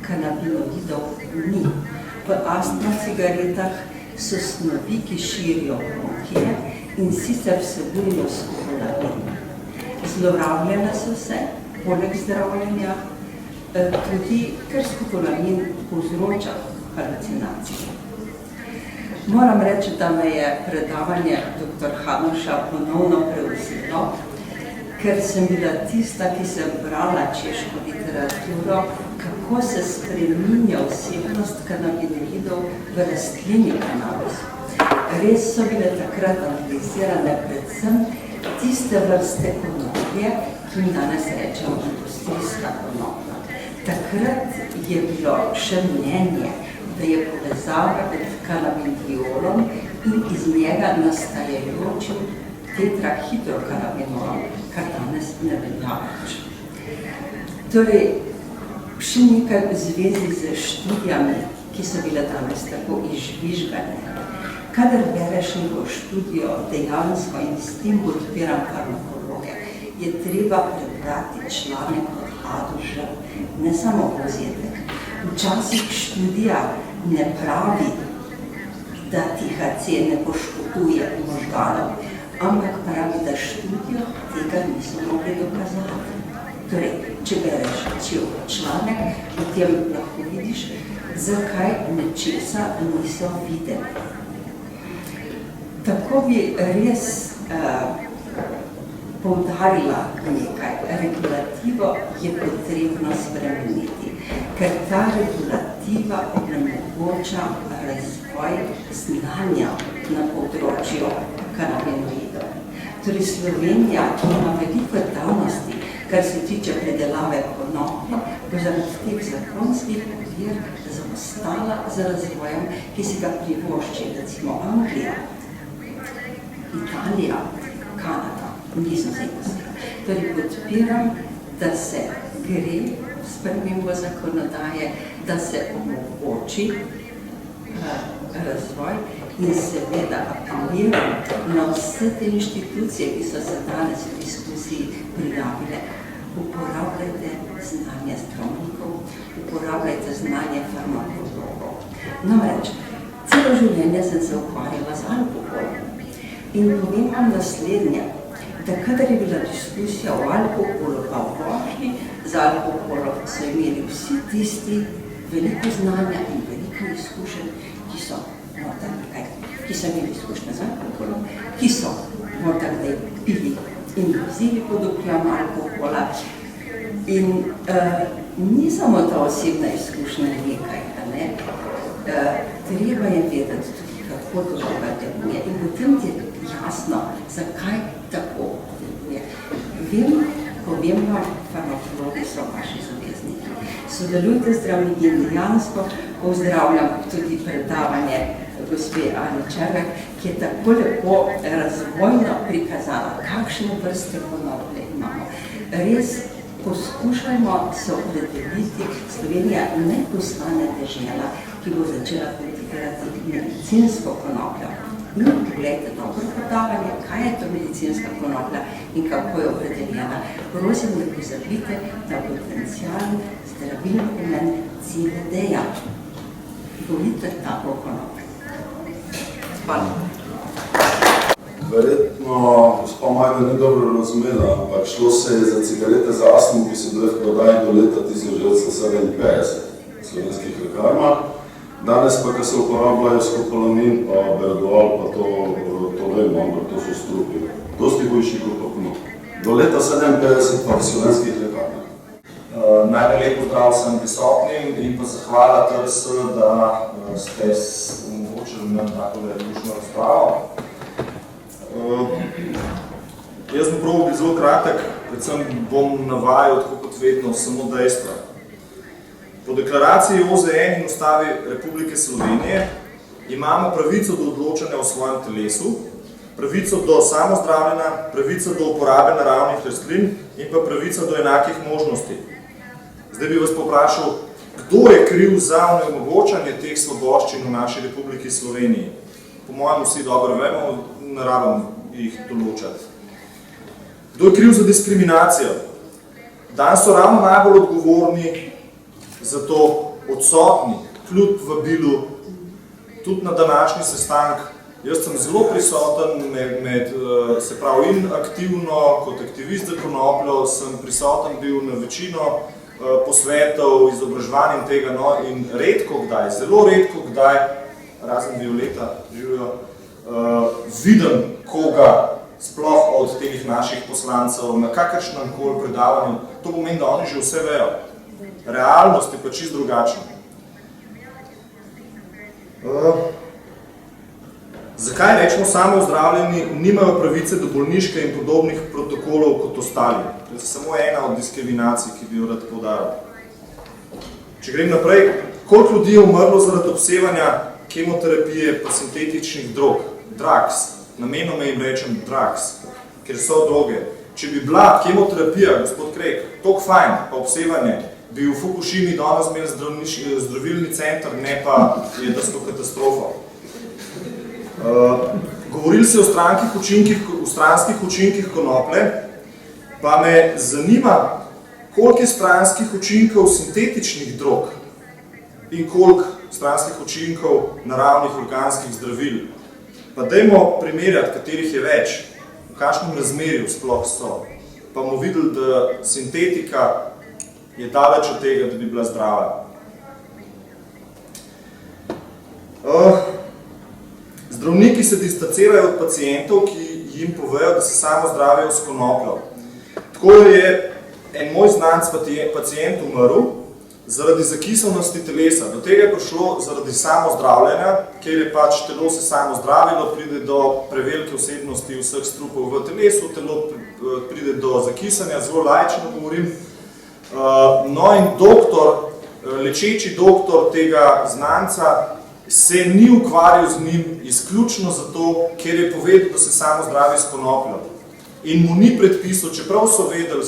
kanabinoidov ni. V astma cigaretah so snovi, ki širijo bronhije in sicer vsebujejo skopolamin. Zlorabljene so se, poleg zdravljenja, tudi ker skopolamin povzroča halucinacije. Moram reči, da me je predavanje dr. Hanuša ponovno prevzelo, ker sem bila tista, ki sem brala češko literaturo, kako se spreminja vsebnost kanabinoidov v rastlini kanabis. Res so bile takrat analizirane predvsem tiste vrste konoplje, ki jim danes rečemo industrijska konoplja. Takrat je bilo še mnenje, da je povezava med kanabidiolom in iz njega nastajajočim tetrahidrokanabinolom, kar danes ne velja več. Torej, še nekaj v zvezi z študijami, ki so bile danes tako izžvižgane. Kadar bereš neko študijo dejansko in s tem podpiram farmakologe, je treba prebrati članek od A do Ž, ne samo povzetek. Včasih študija ne pravi, da THC ne poškoduje možganov, ampak pravi, da študijo tega niso mogli dokazati. Torej, če bereš cel članek, potem lahko vidiš, zakaj nečesa niso videli. Tako bi res poudarila nekaj. Regulativo je potrebno spremeniti, ker ta regulativa onemogoča razvoj znanja na področju kanabinoidov. Torej Slovenija, ki ima veliko danosti, kar se tiče predelave konoplje, bo zaradi teh zakonskih ovir zaostala za razvojem, ki si ga privošči, recimo Anglija, Italija, Kanada, Nizozemska. Torej podpiram, da se gre spremembo zakonodaje, da se omogoči razvoj in seveda apeliram na vse te inštitucije, ki so se danes v diskusiji prijavile. Uporabljajte znanje zdravnikov, uporabljajte znanje farmakologov. Namreč, celo življenje sem se ukvarjala z alkoholom in povem vam naslednje, da kadar je bila diskusija o alkoholu pa o vožnji, z alkoholom so imeli vsi tisti veliko znanja in veliko izkušenj, ki so morda nekaj, ki so imeli izkušnje z alkoholom, ki so morda kdaj pili in vozili pod vplivom alkohola. In ni samo ta osebna izkušnja nekaj, ne? Treba je vedeti tudi, kako droga deluje in potem ti je jasno, zakaj tako deluje. Povem vam, farmakologi so vaši zavezniki. Sodelujte z zdravniki in dejansko pozdravljam tudi predavanje gospe Ani Červek, ki je tako lepo razvojno prikazala, kakšne vrste konoplje imamo. Res poskušajmo se opredeliti, Slovenija ne postane dežela, ki bo začela kultivirati medicinsko konopljo. In pogledajte dobro predavanje, kaj je to medicinska konoplja in kako je opredeljena. Prosim, da pozabite na potencialni zdravilni pomen CBD-ja. Volite tako konopljo. Hvala. Verjetno gospa Majda ni dobro razumela, ampak šlo se je za cigarete za astmo, ki so bile v prodaji do leta 1957 v slovenskih lekarnah. Danes pa, ko se uporabljajo skopolamin, pa berdoal, pa to vemo, ampak to so strupi. Dosti boljši kot pa konoplja. Do leta 1957 pa v slovenskih lekarnah. Najprej lep pozdrav vsem prisotnim in pa zahvala TRS, da ste omogočili nam tako družno razpravo. Jaz bom probal biti zelo kratek, predvsem bom navajal, tako kot vedno, samo dejstva. Po deklaraciji OZN in Ustavi Republike Slovenije imamo pravico do odločanja o svojem telesu, pravico do samozdravljenja, pravico do uporabe naravnih rastlin in pa pravico do enakih možnosti. Zdaj bi vas poprašal, kdo je kriv za onemogočanje teh svoboščin v naši Republiki Sloveniji? Po mojem vsi dobro vemo, ne rabim jih določati. Kdo je kriv za diskriminacijo? Danes so ravno najbolj odgovorni za to odsotni, kljub vabilu, tudi na današnji sestank. Jaz sem zelo prisoten se pravi in aktivno, kot aktivist za konopljo, sem prisoten bil na večino posvetov, izobraževanj in tega, no, in redko kdaj, zelo redko kdaj, razen Violeta živijo, vidim koga sploh od teh naših poslancev na kakršnem koli predavanju. To pomeni, da oni že vse vejo. Realnost je pa čisto drugačna. Zakaj rečemo samoozdravljeni nimajo pravice do bolniške in podobnih protokolov kot ostali? To je samo ena od diskriminacij, ki bi jo rad poudaril. Če grem naprej, koliko ljudi je umrlo zaradi obsevanja kemoterapije pa sintetičnih drog, drugs, namenoma jim rečem drugs, ker so droge. Če bi bila kemoterapija, gospod Krek, toliko fajn, pa obsevanje, bi v Fukushimi danes imeli zdravilni center, ne pa jedrsko katastrofo. Govorili se o stranskih učinkih konoplje, pa me zanima, koliko je stranskih učinkov sintetičnih drog in koliko stranskih učinkov naravnih organskih zdravil. Pa dajmo primerjati, katerih je več, v kakšnem razmerju sploh so. Pa bomo videli, da sintetika je daleč od tega, da bi bila zdrava. Zdravniki se distancirajo od pacientov, ki jim povejo, da se samo zdravijo s konopljo. Tako je en moj znanc pacient umrl, zaradi zakisanosti telesa. Do tega je prišlo zaradi samozdravljenja, kjer je pač telo se samo zdravilo, pride do prevelike vsebnosti vseh strupov v telesu, telo pride do zakisanja, zelo laično govorim. No in doktor, lečeči doktor tega znanca se ni ukvarjal z njim izključno zato, ker je povedal, da se samo zdravi s konopljo. In mu ni predpisal, čeprav so vedeli,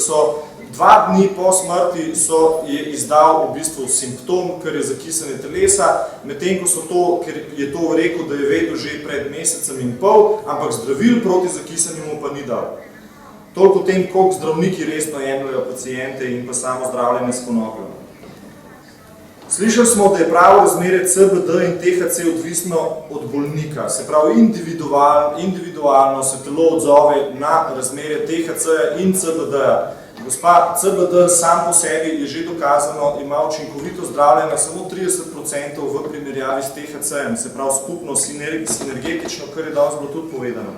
2 dni po smrti je izdal v bistvu simptom, ker je zakisanje telesa, medtem ko so to, ker je to rekel, da je vedel že pred mesecem in pol, ampak zdravil proti zakisanju mu pa ni dal. Toliko o tem, koliko zdravniki resno jemljajo paciente in pa samo zdravljenje s konopljo. Slišali smo, da je pravo razmerje CBD in THC odvisno od bolnika, se pravi individualno se telo odzove na razmerje THC-ja in CBD-ja. Gospa, CBD sam po sebi je že dokazano, ima učinkovito zdravljenje samo 30% v primerjavi s THC-jem, se pravi skupno sinergetično, kar je danes bilo tudi povedano.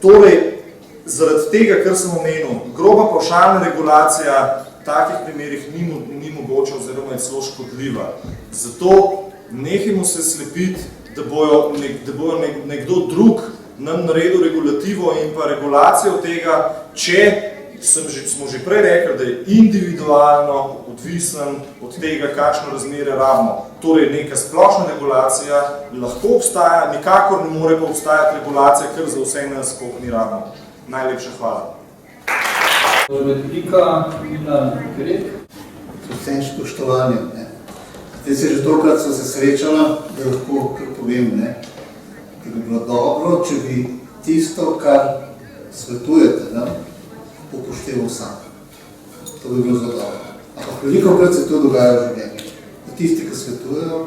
Torej, zaradi tega, kar sem omenil, groba pavšalna regulacija v takih primerih ni mogoča oziroma je celo škodljiva. Zato nehajmo se slepiti, da bojo nekdo drug nam naredil regulativo in pa regulacijo tega, če smo že prej rekli, da je individualno odvisen od tega, kakšno razmerje rabimo. Torej, neka splošna regulacija lahko obstaja, nikakor ne more pa obstajati regulacija, kar za vse nas, koliko ni rabimo. Najlepša hvala. Replika, Milan Grek. Z vsem spoštovanjem. Zdaj se že tokrat so se srečala, da lahko kar povem, da bi bilo dobro, če bi tisto, kar svetujete, upošteval sam. To bi bilo zelo dobro. Ampak velikokrat se to dogaja v življenju. Da tisti, ki svetujejo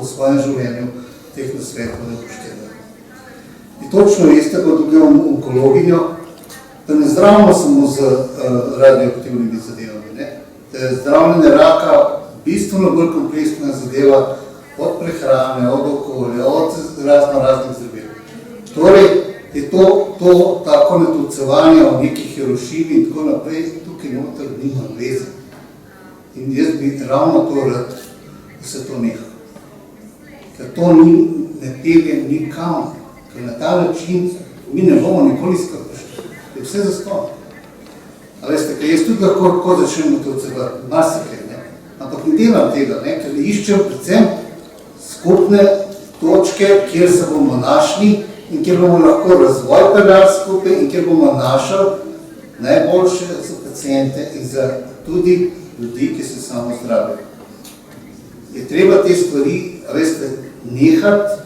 v svojem življenju, teh nasvetov ne upoštevajo. In točno veste, pa tukaj onkologinjo, da ne zdravimo samo z radioaktivnimi zadevami. Da je zdravljenje raka bistveno bolj kompleksna zadeva od prehrane, od okolja, od raznih zdravil. Torej, je to tako natolcevanje o neki Hirošimi in tako naprej, tukaj noter nima veze. In jaz bi ravno to rad, da se to neha. Ker to ne pelje nikamor, ker na ta način mi ne bomo nikoli skrpešli. Je vse zastonj. A veste, ker jaz tudi lahko začnem natolcevati marsikaj, ampak ne delam tega, ker iščem predvsem skupne točke, kjer se bomo našli in kjer bomo lahko razvoj peljali skupaj in kjer bomo našli najboljše za paciente in za tudi ljudi, ki se samo zdravijo. Je treba te stvari, veste, nehati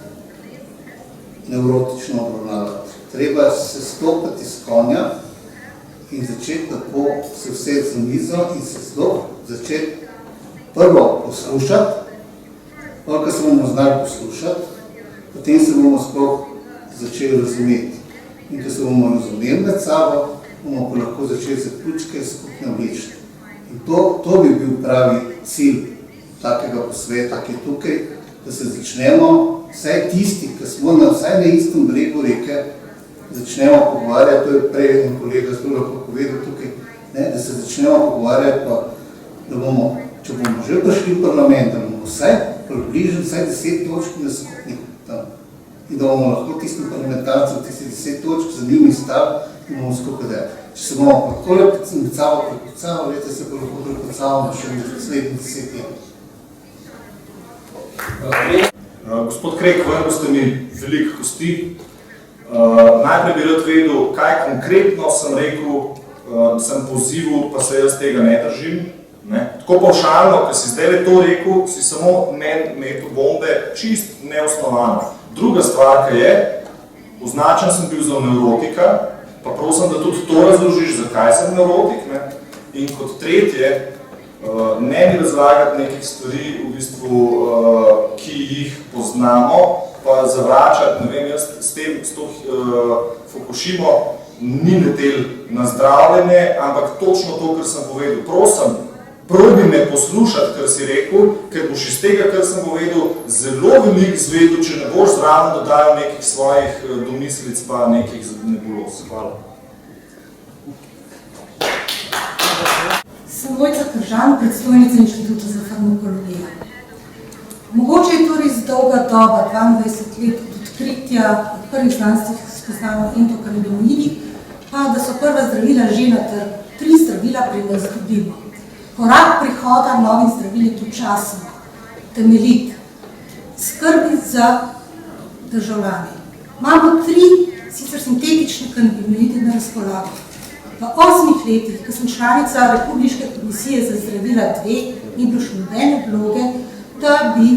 nevrotično obravnavati. Treba se stopiti iz konja in začeti tako se vse za mizo in se začeti prvo poslušati, ko se bomo znali poslušati, potem se bomo sploh začeli razumeti. In ko se bomo razumeli med sabo, bomo pa lahko začeli zaključke skupno vleči. In to bi bil pravi cilj takega posveta, ki je tukaj, da se začnemo, vsaj tisti, ki smo vsaj na istem bregu reke, začnemo pogovarjati, to je prej en kolega zelo lahko povedal tukaj, da se začnemo pogovarjati, pa da bomo, če bomo že prišli v parlament, da bomo vsaj približili vsaj 10 točk na skupnih tam. In da bomo lahko tistim parlamentarcem tistih 10 točk za njimi stali in bomo skupaj delati. Če se bomo pa takole med sabo prepocavali, lete se pa lahko prepocavamo še v naslednjih 10 let. Gospod Krek, vrnil ste mi veliko kosti. Najprej bi rad vedel, kaj konkretno sem rekel, sem pozival, pa se jaz tega ne držim. Tako pavšalno, ker si zdaj to rekel, si samo metu bombe čist neosnovano. Druga stvar, ki je, označen sem bil za nevrotika, pa prosim, da tudi to razložiš, zakaj sem nevrotik. In kot tretje, ne mi razlagati nekih stvari, v bistvu, ki jih poznamo, pa zavračati, ne vem, jaz s to Fukushimo ni letel na zdravljenje, ampak točno to, kar sem povedal. Prosim, probi me poslušati, kar si rekel, ker boš iz tega, kar sem povedal, zelo veliko zvedel, če ne boš zraven dodajal nekih svojih domislic pa nekih nebuloz. Hvala. Sem Mojca Kržan, predstojnica Inštituta za farmakologijo. Mogoče je to res dolga doba, 22 let od odkritja prvih znanstvenih spoznanj endokannabinoidih, pa da so prva zdravila že na trgu. 3 zdravila pri nas dobimo. Korak prihoda novih zdravil je počasen, temeljit, skrbi za državljane. Imamo 3 sicer sintetične kanabinoide na razpolago. V 8 letih, ko sem članica Republiške komisije za zdravila 2, ni bilo še nobene vloge, da bi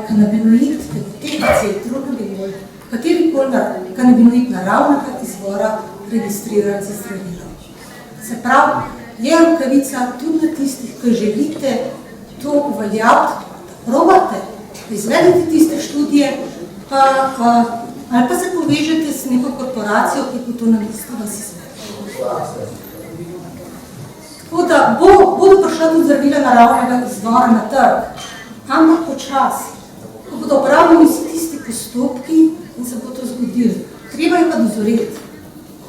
kanabinoid, THC, tronadinol, katerikoli kanabinoid naravnega izvora registrirali za zdravilo. Se pravi, je rokavica tudi na tistih, ki želite to uveljaviti, da probate, da izvedete tiste študije, ali pa se povežete s neko korporacijo, ki bo to namesto vas izvedla. Tako da bodo prišla tudi zdravila naravnega izvora na trg, ampak počasi, ko bodo opravljeni vsi tisti postopki in se bo to zgodilo. Treba je pa dozoreti,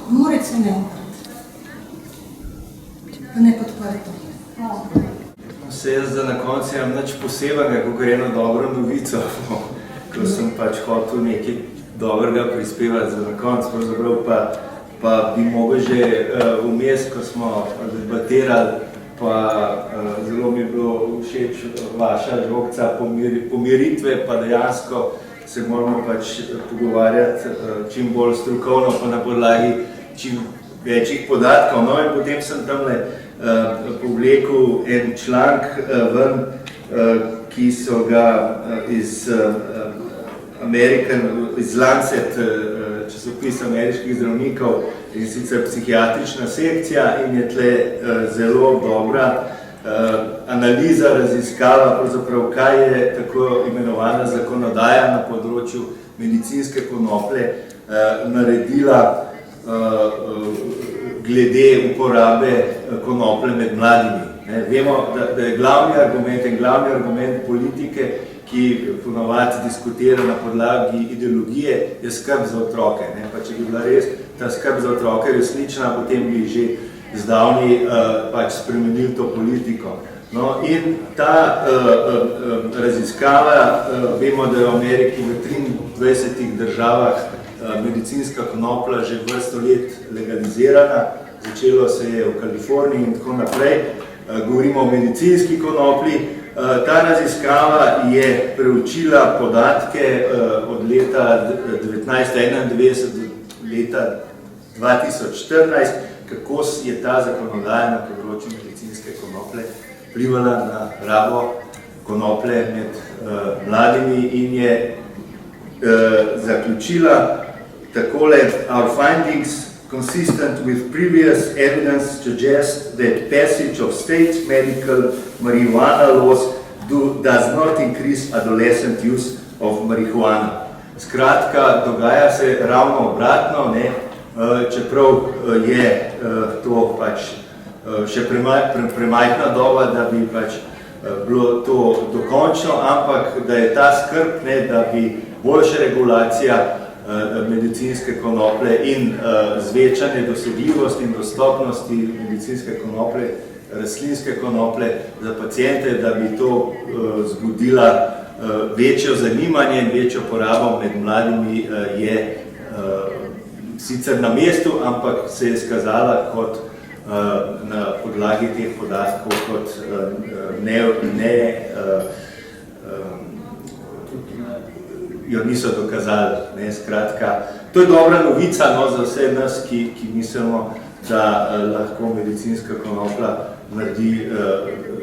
morate se ne pa ne podprto. Se jaz za na koncu imam nič posebnega, kot eno dobro novico, ko sem pač hotel nekaj dobrega prispevati za na koncu, pravzaprav pa bi mogel že vmes, ko smo debatirali, pa zelo mi je bilo všeč vaša žogca pomiritve, pa dejansko se moramo pač pogovarjati čim bolj strokovno, pa na podlagi čim večjih podatkov. No in potem sem tamle povlekel en članek ven, ki so ga iz iz Lancet, časopis ameriških zdravnikov, in sicer psihiatrična sekcija, in je tle zelo dobra analiza, raziskava, pravzaprav kaj je tako imenovana zakonodaja na področju medicinske konoplje naredila glede uporabe konoplje med mladimi. Vemo, da je glavni argument politike, ki ponovadi diskutira na podlagi ideologije, je skrb za otroke. Pa če bi bila res ta skrb za otroke resnična, potem bi že zdavni pač spremenili to politiko. No, in ta raziskava, vemo, da je v Ameriki v 23 državah medicinska konoplja že vrsto let legalizirana, začelo se je v Kaliforniji in tako naprej. Govorimo o medicinski konoplji. Ta raziskava je preučila podatke od leta 1991 do leta 2014, kako je ta zakonodaja na področju medicinske konoplje vplivala na rabo konoplje med mladimi in je zaključila takole: Our findings consistent with previous evidence suggest that passage of state medical marijuana laws does not increase adolescent use of marihuana. Skratka, dogaja se ravno obratno, čeprav je to pač še premajhna doba, da bi pač bilo to dokončno, ampak da je ta skrb, da bi boljša regulacija medicinske konoplje in zvečanje dosegljivosti in dostopnosti medicinske konoplje, rastlinske konoplje za pacijente, da bi to zbudila večjo zanimanje in večjo porabo med mladimi, je sicer na mestu, ampak se je skazala kot na podlagi teh podatkov kot jo niso dokazali. Skratka, to je dobra novica za vse nas, ki mislimo, da lahko medicinska konoplja naredi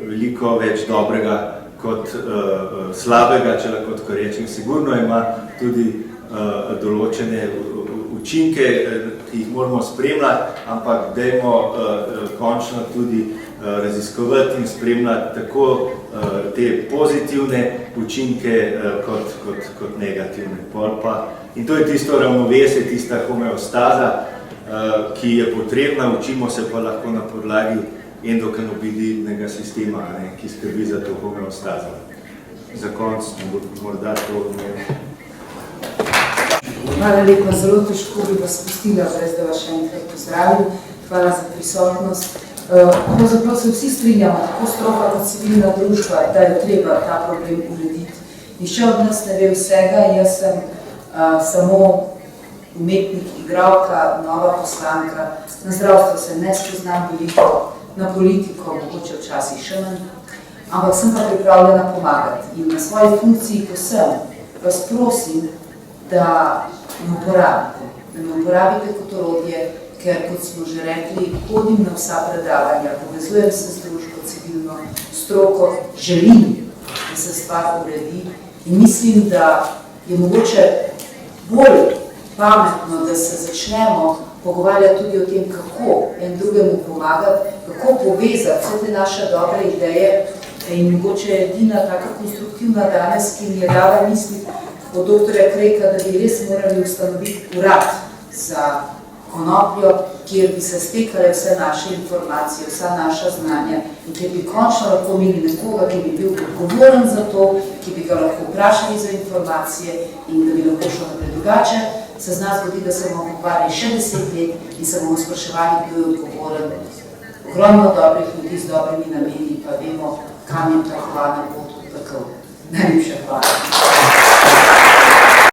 veliko več dobrega kot slabega, če lahko tako rečem. Sigurno ima tudi določene učinke, ki jih moramo spremljati, ampak dajmo končno tudi raziskovati in spremljati tako te pozitivne učinke kot negativne. In to je tisto ravnovesje, tista homeostaza, ki je potrebna, učimo se pa lahko na podlagi endokannabinoidnega sistema, ki skrbi za to homeostazo. Za konc morda to Hvala lepa, zelo težko bi vas spustila, brez da vas še enkrat pozdravim. Hvala za prisotnost. Pravzaprav se vsi strinjamo, tako stroka kot civilna društva, da je treba ta problem urediti. Nihče od nas ne ve vsega, jaz sem samo umetnik, igralka, nova poslanka, na zdravstvo se ne spoznam veliko, na politiko mogoče včasih še manj, ampak sem pa pripravljena pomagati. In na svoji funkciji, ko sem, vas prosim, da me uporabite kot orodje, ker, kot smo že rekli, hodim na vsa predavanja, povezujem se z družbo, civilno stroko, želim, da se stvar uredi in mislim, da je mogoče bolj pametno, da se začnemo pogovarjati tudi o tem, kako en drugemu pomagati, kako povezati vse te naše dobre ideje in mogoče je edina taka konstruktivna danes, ki mi je dala misliti od doktorja Krejka, da bi res morali ustanoviti urad za konopljo, kjer bi se stekale vse naše informacije, vsa naša znanja in kjer bi končno lahko imeli nekoga, ki bi bil odgovoren za to, ki bi ga lahko vprašali za informacije in da bi lahko šlo naprej drugače. Se z nas zgodi, da se bomo pogovarjali še 10 let in se bomo spraševali, kdo je odgovoren. Ogromno dobrih ljudi z dobrimi nameni, pa vemo, kam je ta hvala pot v pekel. Najlepša hvala.